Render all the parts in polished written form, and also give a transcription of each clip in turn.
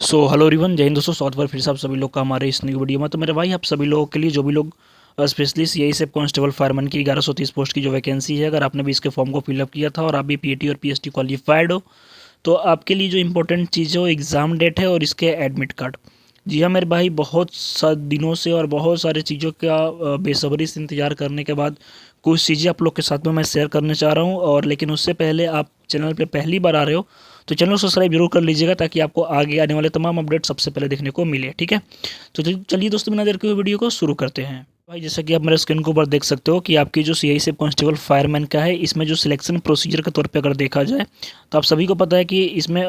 Hello everyone, जय हिंद दोस्तों। स्वागत है फिर से आप सभी लोग का हमारे इस नई वीडियो में। तो मेरे भाई, आप सभी लोगों के लिए जो भी लोग स्पेशली सीआई से कांस्टेबल फायरमैन की 1130 पोस्ट की जो वैकेंसी है, अगर आपने भी इसके फॉर्म को फिलअप किया था और आप भी पीएटी और पीएसटी क्वालिफाइड हो, तो आपके लिए जो इंपॉर्टेंट चीज़ है वो एग्ज़ाम डेट है और इसके एडमिट कार्ड। जी हाँ मेरे भाई, बहुत दिनों से और बहुत सारे चीज़ों का बेसब्री से इंतज़ार करने के बाद कुछ चीज़ें आप लोग के साथ में मैं शेयर करने चाह रहा हूँ। और लेकिन उससे पहले, आप चैनल पे पहली बार आ रहे हो तो चैनल को सब्सक्राइब जरूर कर लीजिएगा, ताकि आपको आगे आने वाले तमाम अपडेट सबसे पहले देखने को मिले। ठीक है, तो चलिए दोस्तों, बिना देर के हुए वीडियो को शुरू करते हैं। भाई, जैसा कि आप मेरे स्क्रीन के ऊपर देख सकते हो कि आपकी जो सीआई से कांस्टेबल फायरमैन का है, इसमें जो सिलेक्शन प्रोसीजर के तौर पे अगर देखा जाए तो आप सभी को पता है कि इसमें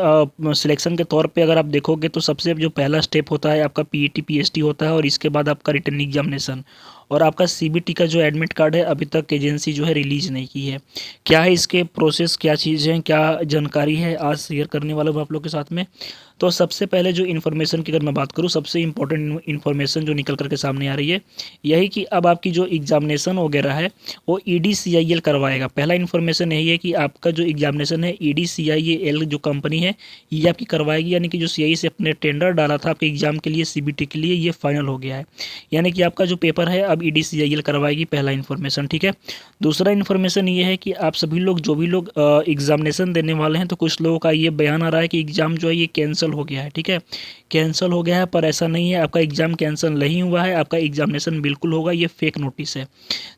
सिलेक्शन के तौर पे अगर आप देखोगे तो सबसे जो पहला स्टेप होता है आपका पीईटी पीएसटी होता है, और इसके बाद आपका रिटन एग्जामिनेशन और आपका सीबीटी का जो एडमिट कार्ड है, अभी तक एजेंसी जो है रिलीज नहीं की है। क्या है इसके प्रोसेस, क्या चीज़ है, क्या जानकारी है, आज शेयर करने वाला हूँ आप लोग के साथ में। तो सबसे पहले जो इन्फॉर्मेशन की अगर मैं बात करूँ, सबसे इंपॉर्टेंट इन्फॉर्मेशन जो निकल करके सामने आ रही है यही कि अब आपकी जो एग्जामिनेशन वगैरह है वो EDCIL करवाएगा। पहला इन्फॉर्मेशन यही है कि आपका जो एग्जामिनेशन है EDCIL जो कंपनी है ये आपकी करवाएगी, यानी कि जो सीआई से अपने टेंडर डाला था आपके एग्जाम के लिए सीबीटी के लिए, ये फाइनल हो गया है। यानी कि आपका जो पेपर है अब EDCIL करवाएगी, पहला इन्फॉर्मेशन। ठीक है, दूसरा इन्फॉर्मेशन ये है कि आप सभी लोग जो भी लोग एग्जामिनेशन देने वाले हैं, तो कुछ लोगों का ये बयान आ रहा है कि एग्ज़ाम जो है ये कैंसिल हो गया है। ठीक है, कैंसिल हो गया है, पर ऐसा नहीं है, आपका एग्ज़ाम कैंसिल नहीं हुआ है, आपका एग्जामिनेशन बिल्कुल होगा, ये फेक नोटिस है।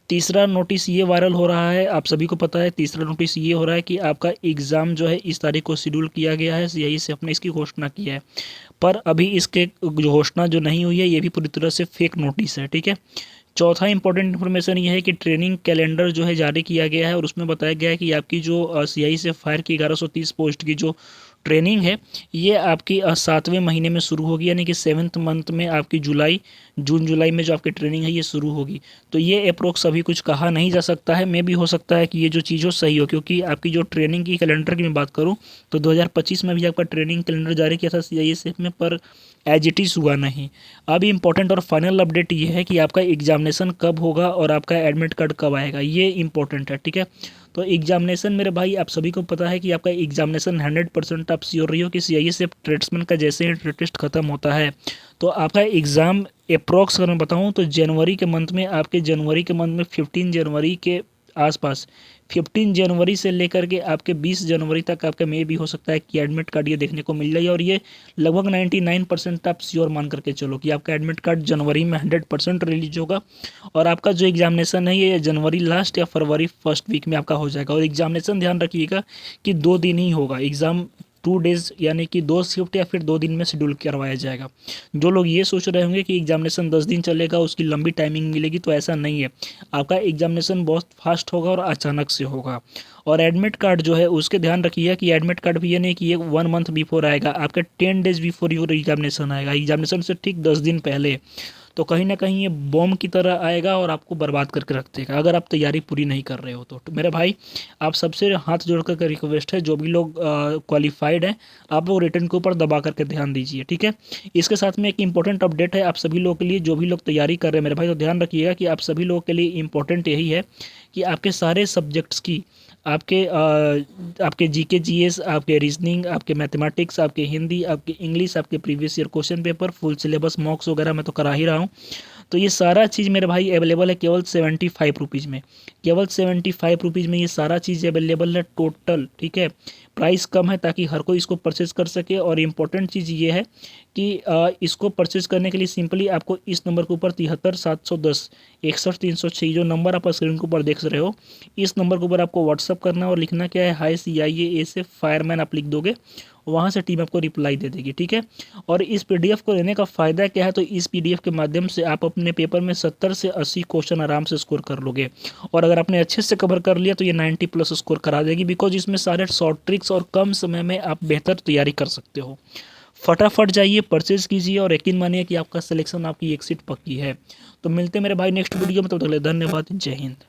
तीसरा नोटिस ये वायरल हो रहा है, आप सभी को पता है, तीसरा नोटिस ये हो रहा है कि आपका एग्ज़ाम जो है इस तारीख को शेड्यूल किया गया है, सीआई से अपने इसकी घोषणा की है, पर अभी इसके जो घोषणा जो नहीं हुई है ये भी पूरी तरह से फेक नोटिस है। ठीक है, चौथा इंपॉर्टेंट इन्फॉर्मेशन ये है कि ट्रेनिंग कैलेंडर जो है जारी किया गया है, और उसमें बताया गया है कि आपकी जो सीआई से फायर की 1130 पोस्ट की जो ट्रेनिंग है ये आपकी 7वें महीने में शुरू होगी, यानी कि 7th मंथ में आपकी जून जुलाई में जो आपकी ट्रेनिंग है ये शुरू होगी। तो ये अप्रोक्स अभी कुछ कहा नहीं जा सकता है, मे भी हो सकता है कि ये जो चीज़ हो सही हो, क्योंकि आपकी जो ट्रेनिंग की कैलेंडर की मैं बात करूँ तो 2025 में भी आपका ट्रेनिंग कैलेंडर जारी किया था सीआईएसएफ में, पर एज इट इज़ हुआ नहीं। अब इम्पोर्टेंट और फाइनल अपडेट ये है कि आपका एग्जामिनेशन कब होगा और आपका एडमिट कार्ड कब आएगा, ये इंपॉर्टेंट है। ठीक है, तो एग्जामिनेशन मेरे भाई, आप सभी को पता है कि आपका एग्जामिनेशन 100% आप श्योर रही हो कि सीआईएसएफ ट्रेड्समैन का जैसे ही टेस्ट खत्म होता है तो आपका एग्ज़ाम अप्रोक्स अगर मैं बताऊँ तो जनवरी के मंथ में, आपके जनवरी के मंथ में 15 जनवरी के आसपास, 15 जनवरी से लेकर के आपके 20 जनवरी तक आपका मे भी हो सकता है कि एडमिट कार्ड ये देखने को मिल जाए। और ये लगभग 99% आप श्योर मान करके चलो कि आपका एडमिट कार्ड जनवरी में 100% रिलीज होगा, और आपका जो एग्जामिनेशन है ये जनवरी लास्ट या फरवरी फर्स्ट वीक में आपका हो जाएगा। और एग्जामिनेशन ध्यान रखिएगा कि 2 दिन ही होगा एग्ज़ाम, 2 डेज़, यानी कि 2 शिफ्ट या फिर 2 दिन में शेड्यूल करवाया जाएगा। जो लोग ये सोच रहे होंगे कि एग्जामिनेशन 10 दिन चलेगा, उसकी लंबी टाइमिंग मिलेगी, तो ऐसा नहीं है। आपका एग्जामिनेशन बहुत फास्ट होगा और अचानक से होगा। और एडमिट कार्ड जो है उसके ध्यान रखिए कि एडमिट कार्ड भी ये नहीं कि ये 1 मंथ बिफोर आएगा, आपके 10 डेज बिफोर योर एग्जामिनेशन आएगा, एग्जामिनेशन से ठीक 10 दिन पहले। तो कहीं ना कहीं ये बॉम्ब की तरह आएगा और आपको बर्बाद करके रख देगा अगर आप तैयारी पूरी नहीं कर रहे हो तो मेरे भाई, आप सबसे हाथ जोड़ कर रिक्वेस्ट है, जो भी लोग क्वालिफाइड हैं आप लोग रिटर्न के ऊपर दबा करके ध्यान दीजिए। ठीक है, इसके साथ में एक इंपॉर्टेंट अपडेट है आप सभी लोगों के लिए, जो भी लोग तैयारी कर रहे हैं मेरे भाई, तो ध्यान रखिएगा कि आप सभी लोगों के लिए इंपॉर्टेंट यही है कि आपके सारे सब्जेक्ट्स की, आपके जीके जीएस, आपके रीजनिंग, आपके मैथमेटिक्स, आपके हिंदी, आपके इंग्लिश, आपके previous year question paper, full syllabus मॉक्स वगैरह मैं तो करा ही रहा हूँ। तो ये सारा चीज़ मेरे भाई अवेलेबल है केवल 75 रुपीज़ में, केवल 75 रुपीज़ में ये सारा चीज़ अवेलेबल है टोटल। ठीक है, प्राइस कम है ताकि हर कोई इसको परचेज़ कर सके। और इम्पोर्टेंट चीज़ ये है कि इसको परचेज़ करने के लिए सिंपली आपको इस नंबर के ऊपर 73 710 61 306 जो नंबर आप स्क्रीन के ऊपर देख रहे हो, इस नंबर के ऊपर आपको व्हाट्सअप करना है और लिखना क्या है, हाय CIA से फायरमैन आप लिख दोगे, वहाँ से टीम आपको रिप्लाई दे देगी। ठीक है, और इस पीडीएफ को लेने का फ़ायदा क्या है, तो इस पीडीएफ के माध्यम से आप अपने पेपर में 70 से 80 क्वेश्चन आराम से स्कोर कर लोगे, और अगर आपने अच्छे से कवर कर लिया तो ये 90+ स्कोर करा देगी, बिकॉज इसमें सारे शॉर्ट ट्रिक्स और कम समय में आप बेहतर तैयारी कर सकते हो। फटाफट जाइए, परचेज कीजिए, और यकीन मानिए कि आपका सिलेक्शन, आपकी एक सीट पक्की है। तो मिलते हैं मेरे भाई नेक्स्ट वीडियो में, तब तक के लिए धन्यवाद, जय हिंद।